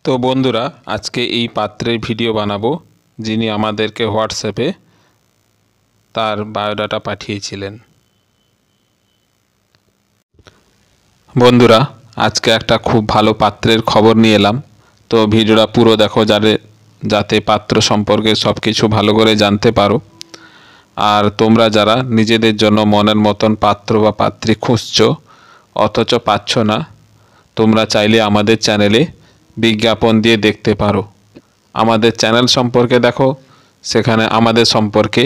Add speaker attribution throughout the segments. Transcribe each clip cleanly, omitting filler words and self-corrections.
Speaker 1: তো বন্ধুরা, আজকে এই পাত্রের ভিডিও বানাবো যিনি আমাদেরকে হোয়াটসঅ্যাপে তার বায়োডাটা পাঠিয়েছিলেন। বন্ধুরা, আজকে একটা খুব ভালো পাত্রের খবর নিয়ে এলাম। তো ভিডিওটা পুরো দেখো যাতে পাত্র সম্পর্কে সব কিছু ভালো করে জানতে পারো। আর তোমরা যারা নিজেদের জন্য মনের মতন পাত্র বা পাত্রী খুঁজছো অথচ পাচ্ছ না, তোমরা চাইলে আমাদের চ্যানেলে বিজ্ঞাপন দিয়ে দেখতে পারো। আমাদের চ্যানেল সম্পর্কে দেখো, সেখানে আমাদের সম্পর্কে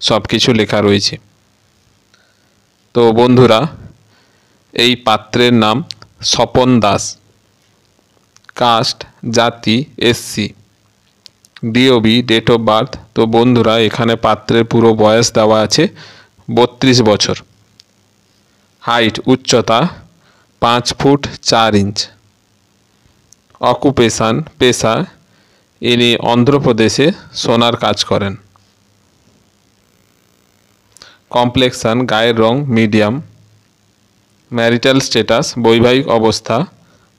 Speaker 1: সব কিছু লেখা রয়েছে। তো বন্ধুরা, এই পাত্রের নাম স্বপন দাস, কাস্ট জাতি SC, DOB date of birth. তো বন্ধুরা, এখানে পাত্রের পুরো বয়স দেওয়া আছে 32 বছর, হাইট উচ্চতা 5 ফুট 4 ইঞ্চ, অকুপেশান পেশা ইনি অন্ধ্রপ্রদেশে সোনার কাজ করেন, কমপ্লেক্সান গায়ের রং মিডিয়াম, ম্যারিটাল স্ট্যাটাস বৈবাহিক অবস্থা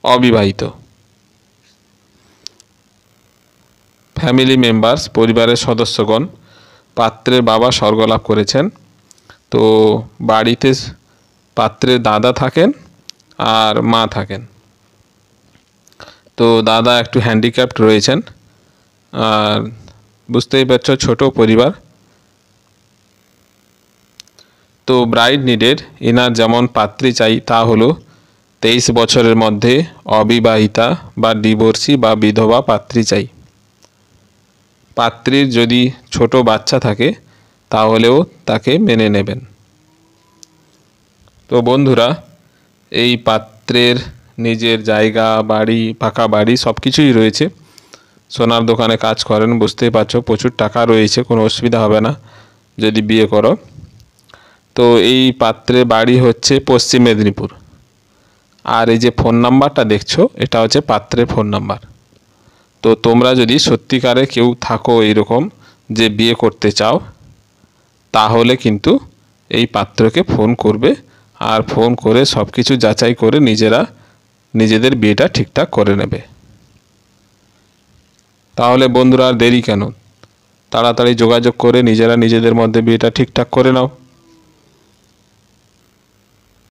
Speaker 1: অবিবাহিত, ফ্যামিলি মেম্বার্স পরিবারের সদস্যগণ, পাত্রের বাবা স্বর্গলাভ করেছেন। তো বাড়িতে পাত্রের দাদা থাকেন আর মা থাকেন। তো দাদা একটু হ্যান্ডিক্যাপড রয়েছেন, আর বুঝতেই পারছো ছোট পরিবার। তো ব্রাইড নিডের এনার যেমন পাত্রী চাই তা হলো 23 বছরের মধ্যে অবিবাহিতা বা ডিভোর্সি বা বিধবা পাত্রী চাই। পাত্রীর যদি ছোট বাচ্চা থাকে তাহলেও তাকে মেনে নেবেন। তো বন্ধুরা, এই পাত্রের নিজের জায়গা বাড়ি পাকা বাড়ি সব কিছুই রয়েছে। সোনার দোকানে কাজ করেন, বুঝতেই পারছো প্রচুর টাকা রয়েছে, কোনো অসুবিধা হবে না যদি বিয়ে করো। তো এই পাত্রের বাড়ি হচ্ছে পশ্চিম মেদিনীপুর। আর এই যে ফোন নাম্বারটা দেখছো, এটা হচ্ছে পাত্রের ফোন নাম্বার। তো তোমরা যদি সত্যিকারে কেউ থাকো এইরকম যে বিয়ে করতে চাও, তাহলে কিন্তু এই পাত্রকে ফোন করবে, আর ফোন করে সব কিছু যাচাই করে নিজেদের বিয়েটা ঠিকঠাক করে নেবে। তাহলে বন্ধুরা, আর দেরি কেন, তাড়াতাড়ি যোগাযোগ করে নিজেদের মধ্যে বিয়েটা ঠিকঠাক করে নাও।